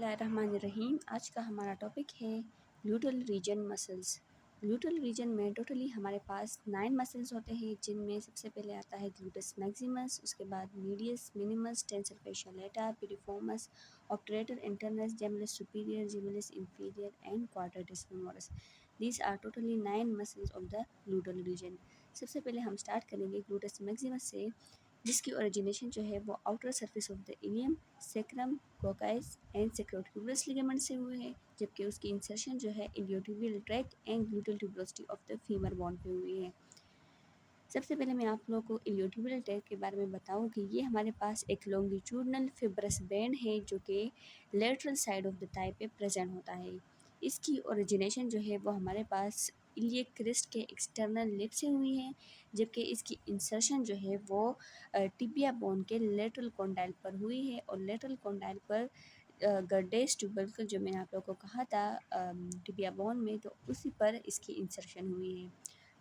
बिस्मिल्लाहिर्रहमानिर्रहीम। आज का हमारा टॉपिक है gluteal region muscles. Gluteal region में टोटली हमारे पास 9 मसल्स होते हैं, जिनमें सबसे पहले आता है ग्लूटस मैक्सिमस, उसके बाद medius, minimus, tensor fasciae latae, piriformis, obturator internus, gemellus superior, gemellus inferior and quadratus femoris. These are totally 9 muscles of the gluteal region. सबसे पहले हम स्टार्ट करेंगे ग्लूटस मैक्सिमस से, जिसकी ओरिजिनेशन जो है वो outer surface of the ilium, sacrum, coccyx and sacrotuberous ligament से हुए हैं, जबकि उसकी इंसर्शन जो है iliotibial tract and gluteal tuberosity of the femur bone पे हुई है। सबसे पहले मैं आप लोगों को इलियोटिबियल ट्रैक्ट के बारे में बताऊं कि ये हमारे पास एक लॉन्गिट्यूडनल फिब्रस बैंड है जो कि lateral side of the thigh पे प्रेजेंट होता है। इसकी ओरिजिनेशन जो है वो हमारे पास इलियक क्रिस्ट के एक्सटर्नल लिप से हुई है, जबकि इसकी इंसर्शन जो है वो टिबिया बोन के लेटरल कॉन्डाइल पर हुई है, और लेटरल कॉन्डाइल पर गर्डेस ट्यूबरकल जो मैंने आप लोगों को कहा था टिबिया बोन में, तो उसी पर इसकी इंसर्शन हुई है।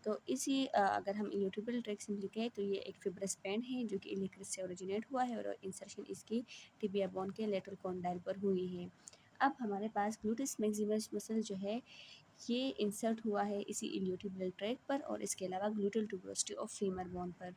तो इसी अगर हम इलियोटिबियल ट्रैक्ट से लिखें तो ये एक फिब्रस बैंड है जो कि इलियक क्रिस्ट से ओरिजिनेट हुआ है, और इंसर्शन इसकी टिबिया बोन के लेटरल कॉन्डाइल पर हुई है। अब हमारे पास ग्लूटिस मैक्सिमस मसल जो है ये इंसर्ट हुआ है इसी इलियोटिबियल ट्रैक्ट पर, और इसके अलावा gluteal tuberosity of femur bone पर।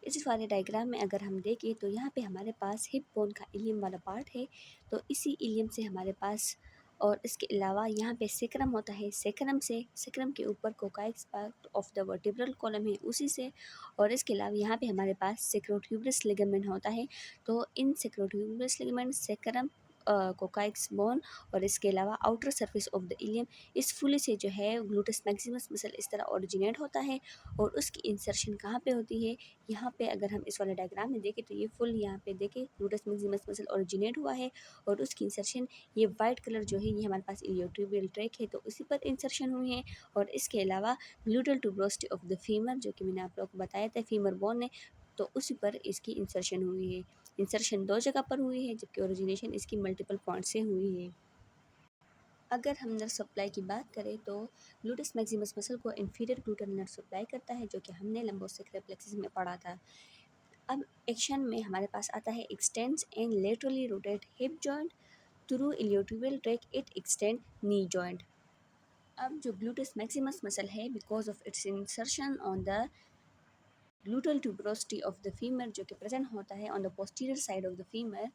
इस वाले डायग्राम में अगर हम देखें तो यहाँ पे हमारे पास हिप बोन का इलियम वाला पार्ट है, तो इसी इलियम से हमारे पास, और इसके अलावा यहाँ पे सेक्रम होता है, सेक्रम के ऊपर coccyx part of the vertebral column है उसी से, और इसके अलावा यहाँ पे हमारे पास सेक्रोट्यूबरस लिगामेंट होता है। तो इन सेक्रोट्यूबरस लिगामेंट, सेक्रम, कोकाइक्स बोन और इसके अलावा outer surface of the ilium, इस फुली से जो है ग्लूटस मैक्सिमस मसल इस तरह ओरिजिनेट होता है, और उसकी इंसर्शन कहाँ पे होती है, यहाँ पे अगर हम इस वाले डायग्राम में देखें तो ये फुल यहाँ पे देखें ग्लूटस मैक्सिमस मसल ओरिजिनेट हुआ है, और उसकी इंसर्शन ये वाइट कलर जो है ये हमारे पास इलियोटिबियल ट्रैक्ट है तो उसी पर इंसर्शन हुई है, और इसके अलावा gluteal tuberosity of the femur जो कि मैंने आप लोग को बताया था फीमर बोन ने, तो उसी पर इसकी इंसर्शन हुई है। इंसर्शन 2 जगह पर हुई है, जबकि ओरिजिनेशन इसकी मल्टीपल पॉइंट से हुई है। अगर हम नर्व सप्लाई की बात करें तो ग्लूटस मैक्सिमस मसल को इंफीरियर ग्लूटल नर्व सप्लाई करता है, जो कि हमने लंबोसेक्युलर प्लेक्सिस में पढ़ा था। अब एक्शन में हमारे पास आता है extends and laterally rotate hip joint through iliotibial tract it extend knee joint. अब जो ग्लूटस मैक्सिमस मसल है, because of its insertion on the gluteal tuberosity of the femur जो कि प्रेजेंट होता है on the posterior side of the femur,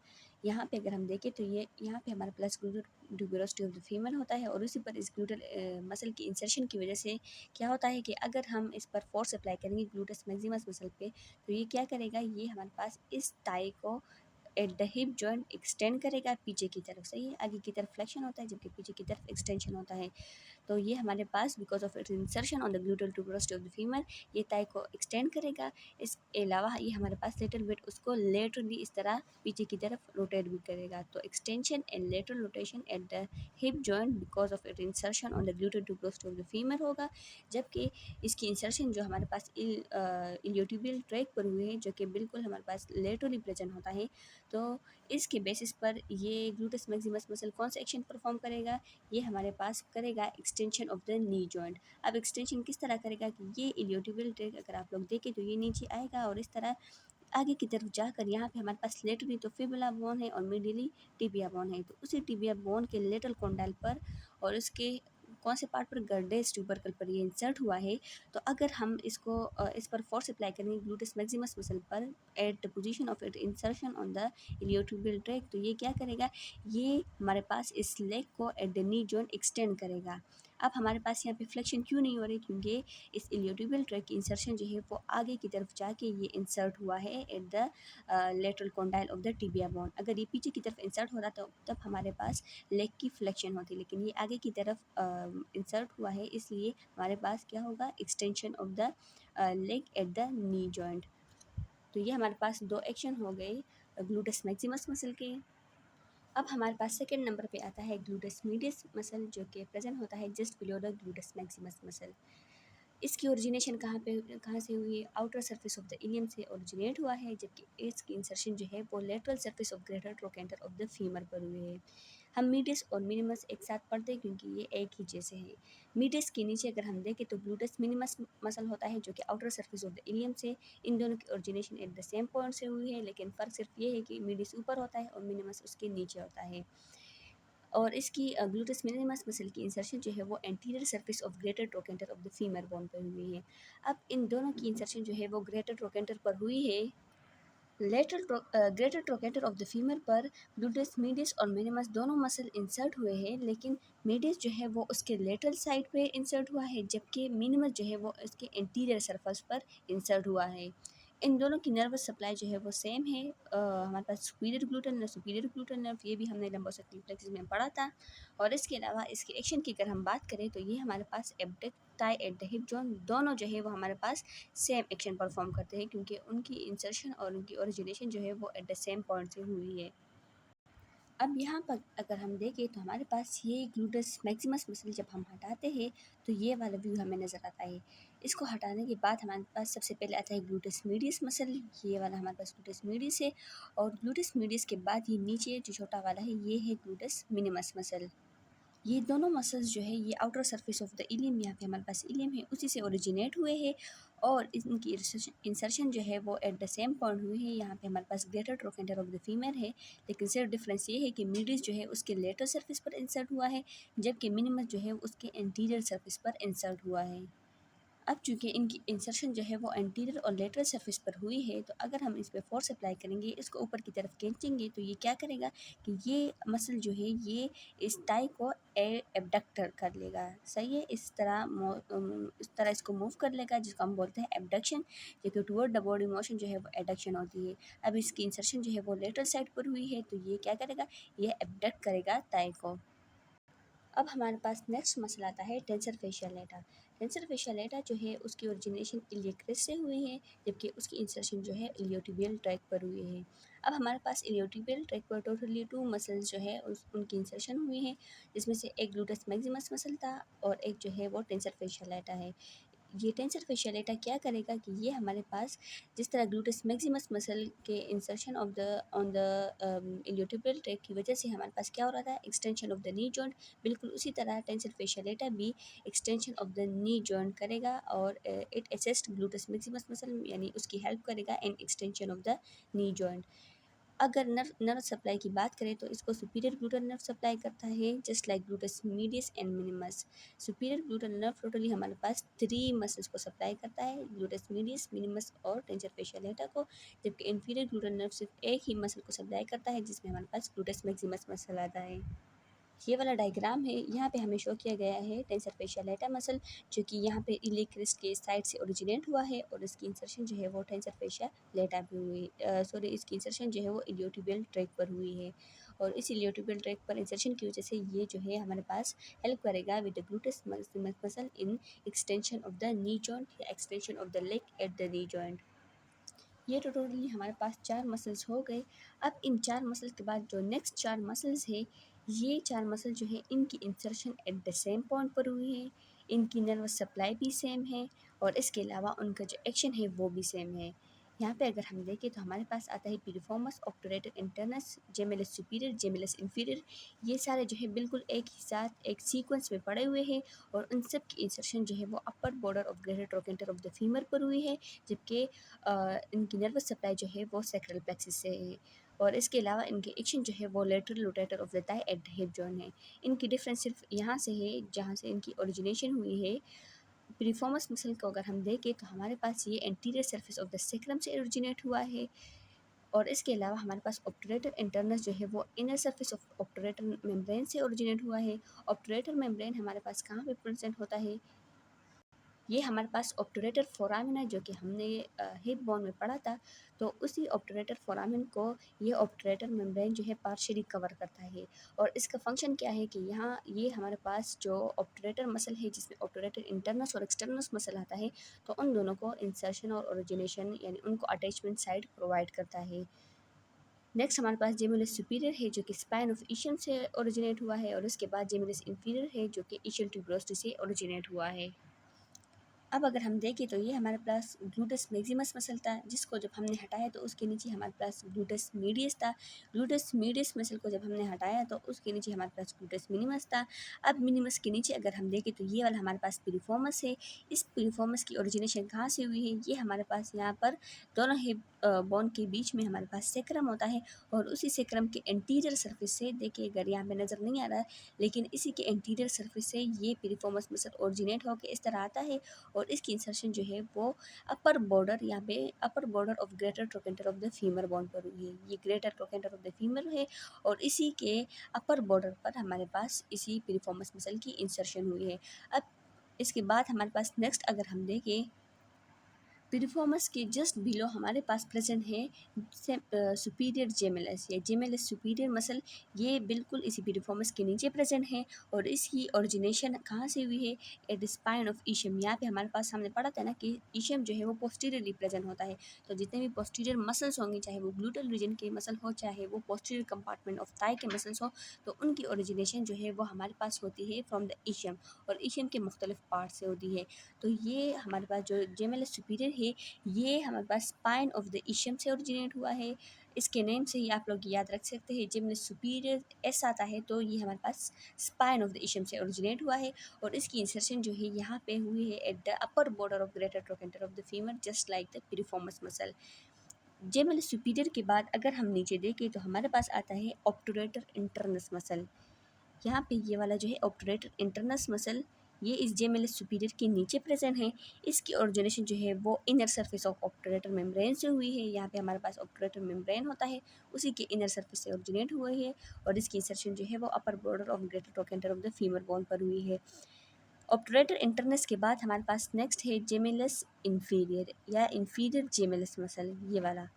यहाँ पे अगर हम देखें तो ये यहाँ पे हमारा plus gluteal tuberosity of the femur होता है, और उसी पर इस ग्लूटल मसल की इंसर्शन की वजह से क्या होता है कि अगर हम इस पर फोर्स अप्लाई करेंगे ग्लूटस मैक्सिमस मसल पे, तो ये क्या करेगा, ये हमारे पास इस टाई को eight the hip joint extend करेगा पीछे की तरफ। सही है, आगे की तरफ फ्लेक्शन होता है जबकि पीछे की तरफ एक्सटेंशन होता है। तो ये हमारे पास because of its insertion on the gluteal tuberosity of the femur ये टाई को एक्सटेंड करेगा। इसके अलावा ये हमारे पास लिटिल बिट उसको लेटरली इस तरह पीछे की तरफ रोटेट भी करेगा। तो extension and lateral rotation at the hip joint because of it insertion on the gluteal tuberosity of the femur होगा, जबकि इसकी इंसर्शन जो हमारे पास इलियोटिबियल ट्रैक पर हुई है जो कि बिल्कुल हमारे पास लेटरली प्रेजेंट होता है। तो इसके बेसिस पर ये ग्लूटस मैक्सिमस मसल कौन सा एक्शन परफॉर्म करेगा, ये हमारे पास करेगा extension of the knee joint. अब एक्सटेंशन किस तरह करेगा कि ये इलियोटिबियल ट्रैक अगर आप लोग देखें तो ये नीचे आएगा और इस तरह आगे की तरफ जाकर यहाँ पे हमारे पास लेटरली तो फिबुला बोन है और मिडिली टिबिया बोन है, तो उसी टिबिया बोन के लेटरल कॉन्डाइल पर और उसके कौन से पार्ट पर, गर्डेस ट्यूबरकल पर ये इंसर्ट हुआ है। तो अगर हम इसको इस पर फोर्स अप्लाई करेंगे ग्लूटस मैक्सिमस मसल पर at the position of it insertion on the iliotibial track, तो ये क्या करेगा, ये हमारे पास इस लेग को eight the knee joint extend करेगा। अब हमारे पास यहाँ पे फ्लेक्शन क्यों नहीं हो रही, क्योंकि इस इलियोटिबियल ट्रैक की इंसर्शन जो है वो आगे की तरफ जाके ये इंसर्ट हुआ है at the lateral condyle of the tibia bone. अगर ये पीछे की तरफ इंसर्ट हो रहा था तब हमारे पास लेग की फ्लेक्शन होती, लेकिन ये आगे की तरफ इंसर्ट हुआ है इसलिए हमारे पास क्या होगा, extension of the leg at the knee joint. तो ये हमारे पास दो एक्शन हो गए ग्लूटस मैक्सिमस मसल के। अब हमारे पास सेकेंड नंबर पे आता है ग्लूटस मीडियस मसल जो कि प्रेजेंट होता है just below the gluteus maximus muscle. इसकी ओरिजिनेशन कहाँ से हुई है, outer surface of the ilium से ओरिजिनेट हुआ है, जबकि इसकी इंसर्शन जो है वो lateral surface of greater trochanter of the femur पर हुई है। हम मीडियस और मिनिमस एक साथ पढ़ते हैं क्योंकि ये एक ही जैसे हैं। मीडियस के नीचे अगर हम देखें तो ग्लूटस मिनिमस मसल होता है जो कि outer surface of the ilium से, इन दोनों की origination at the same point से हुई है, लेकिन फ़र्क सिर्फ ये है कि मीडियस ऊपर होता है और मिनिमस उसके नीचे होता है। और इसकी ग्लूटस मिनिमस मसल की इंसर्शन जो है वो anterior surface of greater trochanter of the femur bone पर हुई है। अब इन दोनों की इंसर्शन जो है वो ग्रेटर ट्रोकेंटर पर हुई है। Greater trochanter of the femur पर ग्लूटस मीडियस और मिनिमस दोनों मसल इंसर्ट हुए हैं, लेकिन मीडियस जो है वो उसके लेटरल साइड पे इंसर्ट हुआ है, जबकि मिनिमस जो है वो इसके इंटीरियर सरफेस पर इंसर्ट हुआ है। इन दोनों की नर्वस सप्लाई जो है वो सेम है। हमारे पास superior gluteal nerve, superior gluteal nerve, ये भी हमने लंबोसेक्टिव प्लेक्सस में पढ़ा था। और इसके अलावा इसके एक्शन की अगर हम बात करें तो ये हमारे पास एब्डक्टाई एट द हिप जोन दोनों जो है वो हमारे पास सेम एक्शन परफॉर्म करते हैं, क्योंकि उनकी इंसर्शन और उनकी ओरिजिनेशन जो है वो एट द सेम पॉइंट से हुई है। अब यहाँ पर अगर हम देखें तो हमारे पास ये ग्लूटस मैक्सिमस मसल जब हम हटाते हैं तो ये वाला व्यू हमें नज़र आता है। इसको हटाने के बाद हमारे पास सबसे पहले आता है ग्लूटस मीडियस मसल, ये वाला हमारे पास ग्लूटस मीडियस है। और ग्लूटस मीडियस के बाद ये नीचे जो छोटा वाला है ये है ग्लूटस मिनिमस मसल। ये दोनों मसल्स जो है ये outer surface of the ilium, यहाँ पे हमारे पास इलियम है उसी से ओरिजिनेट हुए हैं, और इनकी इंसर्शन जो है वो एट द सेम पॉइंट हुई है। यहाँ पे हमारे पास greater trochanter of the femur है, लेकिन सिर्फ डिफरेंस ये है कि मिडिस जो है उसके लेटर सरफेस पर इंसर्ट हुआ है, जबकि मिनिमस जो है उसके एंटीरियर सरफेस पर इंसर्ट हुआ है। अब चूँकि इनकी इंसर्शन जो है वो एंटीरियर और लेटरल सरफेस पर हुई है, तो अगर हम इस पे फोर्स अप्लाई करेंगे, इसको ऊपर की तरफ खींचेंगे, तो ये क्या करेगा कि ये मसल जो है ये इस टाई को एबडक्टर कर लेगा। सही है, इस तरह इसको मूव कर लेगा, जिसको हम बोलते हैं एबडक्शन, जो टुवर्ड द बॉडी मोशन जो है वो एडक्शन होती है। अब इसकी इंसर्शन जो है वो लेटरल साइड पर हुई है, तो ये क्या करेगा, ये एबडक्ट करेगा टाई को। अब हमारे पास नेक्स्ट मसला आता है टेंसर फेशियल लेटा। टेंसर फेशियल लेटा जो है उसकी ओरिजिनेशन इलियक क्रेस्ट से हुई है, जबकि उसकी इंसर्शन जो है इलियोटिबियल ट्रैक पर हुई है। अब हमारे पास इलियोटिबियल ट्रैक पर टोटली 2 मसल्स जो है उनकी इंसर्शन हुई है, जिसमें से एक ग्लूटस मैक्सिमस मसल था और एक जो है वो टेंसर फेशियल लेटा है। ये टेंसर फेशियल क्या करेगा कि ये हमारे पास जिस तरह ग्लूटस मैक्सिमस मसल के insertion of the on the iliotibial tract की वजह से हमारे पास क्या हो रहा था, extension of the knee joint, बिल्कुल उसी तरह टेंसर फेशियल भी extension of the knee joint करेगा, और it assist gluteus maximus muscle, यानी उसकी हेल्प करेगा in extension of the knee joint. अगर नर्व सप्लाई की बात करें तो इसको सुपीरियर ग्लूटल नर्व सप्लाई करता है, just like gluteus medius and minimus. Superior gluteal nerve totally हमारे पास 3 मसल्स को सप्लाई करता है, ग्लूटस मीडियस, मिनिमस और टेंसर फेशियल को, जबकि इंफीरियर ग्लूटल नर्व सिर्फ एक ही मसल को सप्लाई करता है, जिसमें हमारे पास ग्लूटस मैक्सिमस मसल आता है। ये वाला डायग्राम है, यहाँ पे हमें शो किया गया है टेंसर फेशियल मसल, जो कि यहाँ पे इलियक क्रेस्ट के साइड से ओरिजिनेट हुआ है, और इसकी इंसर्शन जो है वो टेंसर फेशियल पे हुई, सॉरी इसकी इंसर्शन जो है वो इलियोटिबियल ट्रैक पर हुई है। और इस इलियोटिबियल ट्रैक पर इंसर्शन की वजह से ये जो है हमारे पास हेल्प करेगा with the gluteus muscle in extension of the knee joint या extension of the leg at the knee joint. ये टोटली हमारे पास 4 मसल्स हो गए। अब इन 4 मसल्स के बाद जो नेक्स्ट 4 मसल्स है, ये 4 मसल जो है इनकी insertion at the same point पर हुई है, इनकी नर्वस सप्लाई भी सेम है, और इसके अलावा उनका जो एक्शन है वो भी सेम है। यहाँ पे अगर हम देखें तो हमारे पास आता है पिरिफॉर्मस, ऑब्टूरेटर इंटरनस, जेमिलस सुपीरियर, जेमिलस इंफीरियर। ये सारे जो है बिल्कुल एक ही साथ एक सीक्वेंस में पड़े हुए हैं, और उन सब की इंसर्शन जो है वो अपर border of greater trochanter of the femur पर हुई है, जबकि इनकी नर्वस सप्लाई जो है वो सैक्रल प्लेक्सिस से है, और इसके अलावा इनके एक्शन जो है वो lateral rotator of the thigh at the hip zone है। इनकी डिफरेंस सिर्फ यहाँ से है जहाँ से इनकी ओरिजिनेशन हुई है। पिरिफॉर्मस मसल को अगर हम देखें तो हमारे पास ये anterior surface of the sacrum से ओरिजिनेट हुआ है, और इसके अलावा हमारे पास ऑब्टूरेटर इंटरनस जो है वो inner surface of obturator membrane से ओरिजिनेट हुआ है। ऑब्टूरेटर मेम्ब्रेन हमारे पास कहाँ पे प्रेजेंट होता है, ये हमारे पास ऑब्टूरेटर फोरामिन है, जो कि हमने हिप बोन में पढ़ा था। तो उसी ऑब्टूरेटर फोरामिन को ये ऑब्टूरेटर मेम्ब्रेन जो है पार्शियली कवर करता है, और इसका फंक्शन क्या है कि यहाँ ये हमारे पास जो ऑब्टूरेटर मसल है, जिसमें ऑब्टूरेटर इंटरनस और एक्सटर्नस मसल आता है, तो उन दोनों को इंसर्शन और ओरिजिनेशन यानी उनको अटैचमेंट साइड प्रोवाइड करता है। नेक्स्ट हमारे पास जेमिलस सुपीरियर है, जो कि स्पाइन ऑफ ईशियम से ओरिजिनेट हुआ है, और उसके बाद जेमिलस इंफीरियर है, जो कि ईशियल ट्यूबरोस्टी से ओरिजिनेट हुआ है। अब अगर हम देखें तो ये हमारे पास ग्लूटस मैक्सिमस मसल था, जिसको जब हमने हटाया तो उसके नीचे हमारे पास ग्लूटस मीडियस था। ग्लूटस मीडियस मसल को जब हमने हटाया तो उसके नीचे हमारे पास ग्लूटस मिनिमस था। अब मिनिमस के नीचे अगर हम देखें तो ये वाला हमारे पास पिरिफॉर्मस है। इस पिरिफॉर्मस की ओरिजिनेशन कहाँ से हुई है? ये हमारे पास यहाँ पर दोनों हिप बोन के बीच में हमारे पास सेक्रम होता है, और उसी सेक्रम के एंटीरियर सरफेस से, देखिए अगर यहाँ पे नज़र नहीं आ रहा है, लेकिन इसी के एंटीरियर सरफेस से ये पिरिफॉर्मस मसल ओरिजिनेट होकर इस तरह आता है, और इसकी इंसर्शन जो है वो अपर बॉर्डर, यहाँ पे अपर border of greater trochanter of the femur bone पर हुई है। ये greater trochanter of the femur है, और इसी के अपर बॉर्डर पर हमारे पास इसी पिरिफॉर्मस मसल की इंसर्शन हुई है। अब इसके बाद हमारे पास नेक्स्ट अगर हम देखें, पिरिफॉर्मस के जस्ट बिलो हमारे पास प्रेजेंट है सुपीरियर जेमेलस या जेमेलस सुपीरियर मसल। ये बिल्कुल इसी पिरिफॉर्मस के नीचे प्रेजेंट है, और इसकी ओरिजिनेशन कहाँ से हुई है? At spine of ischium. यहाँ पे हमारे पास हमने पढ़ा था ना कि ईशियम जो है वो पोस्टीरियरली प्रेजेंट होता है। तो जितने भी पोस्टीरियर मसल्स होंगे, चाहे वो ग्लूटल रीजन के मसल हो, चाहे वो पोस्टीरियर कंपार्टमेंट ऑफ थाई के मसल्स हो, तो उनकी ओरिजिनेशन जो है वो हमारे पास होती है फ्रॉम द ईशियम, और ईशियम के मुख्तलिफ पार्ट से होती है। तो ये हमारे पास जो जेमेलस सुपीरियर है, ये हमारे पास स्पाइन ऑफ द ईशियम से ओरिजिनेट हुआ है। इसके नेम से ही आप लोग याद रख सकते हैं, जेमेलस सुपीरियर एस आता है तो ये हमारे पास स्पाइन ऑफ द ईशियम से ओरिजिनेट हुआ है, और इसकी इंसर्शन जो है यहाँ पे हुई है at the upper border of greater trochanter of the femur, just like the piriformis muscle. Gemellus superior के बाद अगर हम नीचे देखें तो हमारे पास आता है ऑब्टूरेटर इंटरनस मसल। यहाँ पे ये वाला जो है ऑब्टूरेटर इंटरनस मसल, ये इस जेमेलस सुपीरियर के नीचे प्रेजेंट है। इसकी ओरिजिनेशन जो है वो inner surface of obturator membrane से हुई है। यहाँ पे हमारे पास ऑब्टूरेटर मेम्ब्रेन होता है, उसी के इनर सरफेस से ओरिजिनेट हुई है, और इसकी इंसर्शन जो है वो अपर border of greater trochanter of the femur bone पर हुई है। ऑब्टूरेटर इंटरनस के बाद हमारे पास नेक्स्ट है जेमेलस इन्फीरियर या इन्फीरियर जेमेलस मसल। ये वाला,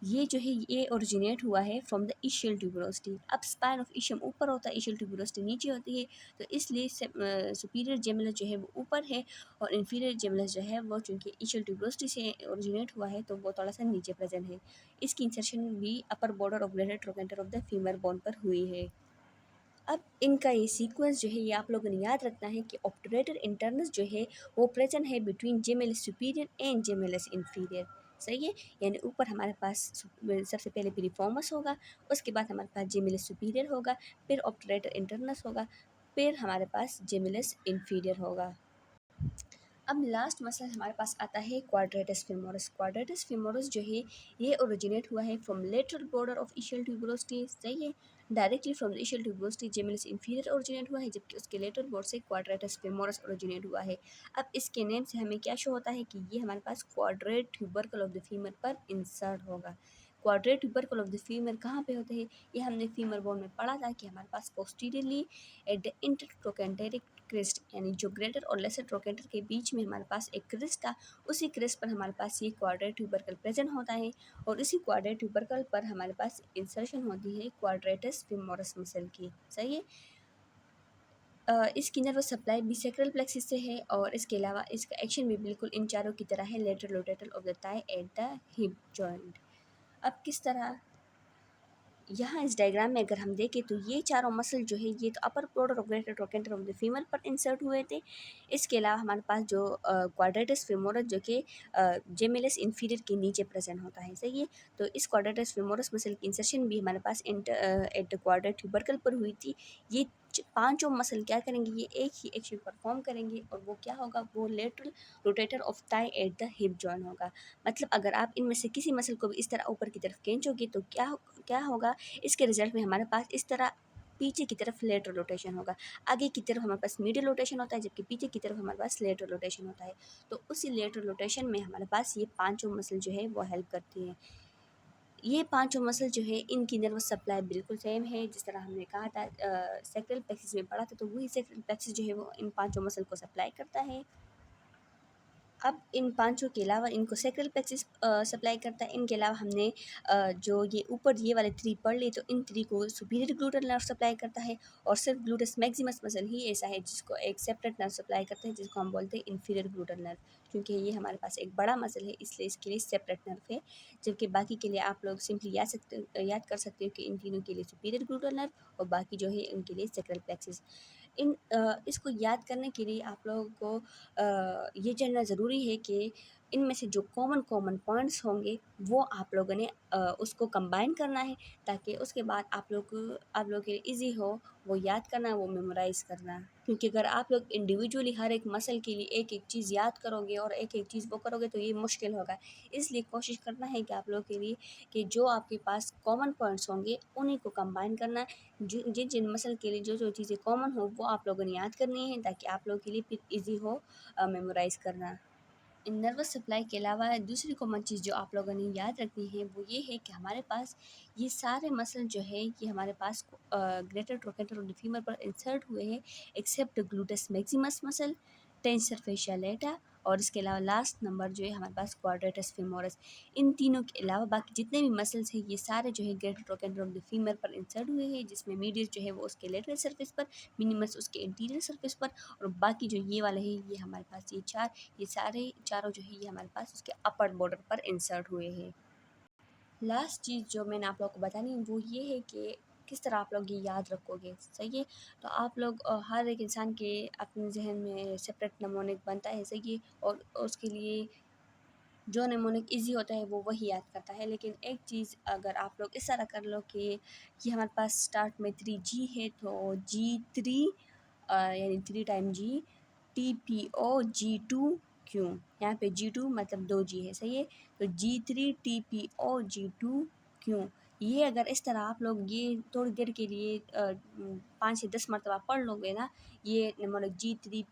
ये जो है ये ओरिजिनेट हुआ है फ्रॉम द इशियल ट्यूबरोसिटी। अब स्पाइन ऑफ इशियम ऊपर होता है, इशियल ट्यूबरोसिटी नीचे होती है, तो इसलिए सुपीरियर जेमिनस जो है वो ऊपर है, और इन्फीरियर जेमिनस जो है वो चूँकि इशियल ट्यूबरोसिटी से ओरिजिनेट हुआ है तो वो थोड़ा सा नीचे प्रेजेंट है। इसकी इंसर्शन भी अपर border of greater trochanter of the femur bone पर हुई है। अब इनका ये सीक्वेंस जो है ये आप लोगों ने याद रखना है कि ऑब्टूरेटर इंटरनस जो है वो प्रेजेंट है बिटवीन जेमेलस सुपीरियर एंड जेमेलस इन्फीरियर। सही है, यानी ऊपर हमारे पास सबसे पहले पिरिफॉर्मस होगा, उसके बाद हमारे पास जेमेलस सुपीरियर होगा, फिर ऑब्टूरेटर इंटरनस होगा, फिर हमारे पास जेमेलस इन्फीरियर होगा। अब लास्ट मसल हमारे पास आता है क्वाड्रेटस फेमोरस। क्वाड्रेटस फेमोरस जो है ये ओरिजिनेट हुआ है from lateral border of ischial tuberosity. सही है, directly from the ischial tuberosity gemellus inferior originate हुआ है, जबकि उसके लेटरल बॉर्डर से क्वाड्रेटस फेमोरस ओरिजिनेट हुआ है। अब इसके नेम से हमें क्या शो होता है कि ये हमारे पास quadrate tubercle of the femur पर इंसर्ट होगा। Quadrate tubercle of the femur कहाँ पे होते हैं? ये हमने फीमर बोन में पढ़ा था कि हमारे पास पोस्टीरियरली एट द इंटरट्रोकेंटेरिक क्रिस्ट, यानी जो ग्रेटर और लेसर ट्रोकेंटर के बीच में हमारे पास एक क्रिस्ट था, उसी क्रिस्ट पर हमारे पास ये क्वाड्रेट ट्यूबरकल प्रेजेंट होता है, और इसी क्वाड्रेट ट्यूबरकल पर हमारे पास इंसर्शन होती है क्वाड्रेटस फेमोरस मसल की। सही है, इसकी नर्वस सप्लाई बिसेक्रल प्लेक्सिस से है, और इसके अलावा इसका एक्शन भी बिल्कुल इन चारों की तरह है, lateral rotator of the thigh at the hip joint. अब किस तरह, यहाँ इस डायग्राम में अगर हम देखें तो ये चारों मसल जो है ये तो अपर border of greater trochanter of the femur पर इंसर्ट हुए थे। इसके अलावा हमारे पास जो क्वाड्रेटस फेमोरस जो कि जेमिलस इन्फीरियर के नीचे प्रेजेंट होता है। सही है, तो इस क्वाड्रेटस फेमोरस मसल की इंसर्शन भी हमारे पास एट द क्वाड्रेट ट्यूबरकल पर हुई थी। ये पांचों मसल क्या करेंगे? ये एक ही एक्शन परफॉर्म करेंगे, और वो क्या होगा? वो lateral rotator of thigh at the hip join होगा। मतलब अगर आप इनमें से किसी मसल को भी इस तरह ऊपर की तरफ खींचोगे तो क्या होगा? इसके रिजल्ट में हमारे पास इस तरह पीछे की तरफ लेटरल रोटेशन होगा। आगे की तरफ हमारे पास मिडिल रोटेशन होता है, जबकि पीछे की तरफ हमारे पास लेटरल रोटेशन होता है। तो उसी लेटरल रोटेशन में हमारे पास ये पांचों मसल जो है वो हेल्प करती हैं। ये पांचों मसल जो है इनकी नर्वस सप्लाई बिल्कुल सेम है, जिस तरह हमने कहा था सैक्रल प्लेक्सिस में पढ़ा था, तो वही सैक्रल प्लेक्सिस जो है वो इन पांचों मसल को सप्लाई करता है। अब इन पांचों के अलावा इनको सैक्रल प्लेक्सिस सप्लाई करता है। इनके अलावा हमने जो ये ऊपर ये वाले थ्री पढ़ लिए, तो इन थ्री को सुपीरियर ग्लूटल नर्व सप्लाई करता है, और सिर्फ ग्लूटस मैक्सिमस मसल ही ऐसा है जिसको एक सेपरेट नर्व सप्लाई करता है, जिसको हम बोलते हैं इन्फीरियर ग्लूटल नर्व। क्योंकि ये हमारे पास एक बड़ा मसल है, इसलिए इसके लिए सेपरेट नर्व है। जबकि बाकी के लिए आप लोग सिंपली याद कर सकते हो कि इन तीनों के लिए सुपीरियर ग्लूटल नर्व और बाकी जो है उनके लिए सैक्रल प्लेक्सिस। इसको याद करने के लिए आप लोगों को ये जानना ज़रूरी है कि इनमें से जो कॉमन कॉमन पॉइंट्स होंगे वो आप लोगों ने उसको कंबाइन करना है, ताकि उसके बाद आप लोगों के लिए इजी हो वो याद करना, वो मेमोराइज़ करना। क्योंकि अगर आप लोग इंडिविजुअली हर एक मसल के लिए एक एक चीज़ याद करोगे और एक एक चीज़ वो करोगे तो ये मुश्किल होगा। इसलिए कोशिश करना है कि आप लोगों के लिए कि जो आपके पास कॉमन पॉइंट्स होंगे उन्हीं को कंबाइन करना है। जिन जिन मसल के लिए जो जो चीज़ें कॉमन हो वो आप लोगों ने याद करनी है, ताकि आप लोगों के लिए फिर ईज़ी हो मेमोराइज़ करना। इन नर्वस सप्लाई के अलावा दूसरी कॉमन चीज़ जो आप लोगों ने याद रखनी है वो ये है कि हमारे पास ये सारे मसल जो है ये हमारे पास greater trochanter of the femur पर इंसर्ट हुए हैं, except gluteus maximus muscle, tensor fascia lata, और इसके अलावा लास्ट नंबर जो है हमारे पास क्वाड्रेटस फेमोरस। इन तीनों के अलावा बाकी जितने भी मसल्स हैं ये सारे जो है greater trochanter of the femur पर इंसर्ट हुए हैं, जिसमें मीडियस जो है वो उसके लेटरल सरफेस पर, मिनिमस उसके इंटीरियर सरफेस पर, और बाकी जो ये वाले हैं ये हमारे पास ये सारे चारों जो है ये हमारे पास उसके अपर बॉर्डर पर इंसर्ट हुए हैं। लास्ट चीज़ जो मैंने आप लोगों को बतानी है वो ये है कि किस तरह आप लोग ये याद रखोगे, सही है। तो आप लोग हर एक इंसान के अपने जहन में सेपरेट नमूनिक बनता है, सही है, और उसके लिए जो नेमोनिक ईजी होता है वो वही याद करता है। लेकिन एक चीज़ अगर आप लोग इस तरह कर लो कि ये हमारे पास स्टार्ट में 3G है, तो G3 यानी 3 time G, TPO G2 Q, यहाँ पे G2 मतलब 2G है, सही है। तो G3 TPO G2 Q, ये अगर इस तरह आप लोग ये थोड़ी देर के लिए 5 से 10 मरतबा पढ़ लोगे ना, ये mnemonic G3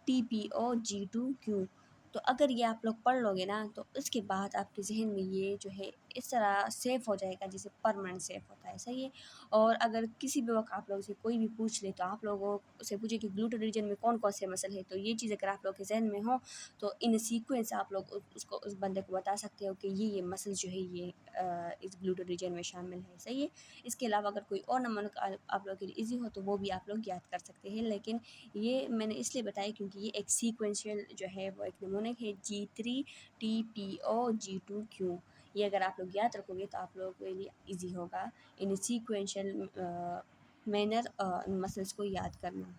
TPO G2 Q, तो अगर ये आप लोग पढ़ लोगे ना तो उसके बाद आपके जहन में ये जो है इस तरह सेव हो जाएगा, जैसे परमानेंट सेव होता है, सही है। और अगर किसी भी वक्त आप लोगों से कोई भी पूछ ले तो आप लोगों से पूछे कि ग्लूटल रीजन में कौन कौन से मसल है, तो ये चीज़ अगर आप लोग के जहन में हो तो इन सीक्वेंस आप लोग उसको उस बंदे को बता सकते हो कि ये मसल जो है ये इस ग्लूटल रीजन में शामिल है, सही है। इसके अलावा अगर कोई और नंबर आप लोग के लिए ईजी हो तो वो भी आप लोग याद कर सकते हैं, लेकिन ये मैंने इसलिए बताया क्योंकि ये एक सीक्वेंशियल जो है वो एक निमोनिक है, G3 TPO G2 Q। ये अगर आप लोग याद रखोगे तो आप लोगों के लिए इजी होगा इन सीक्वेंशियल मैनर मसल्स को याद करना।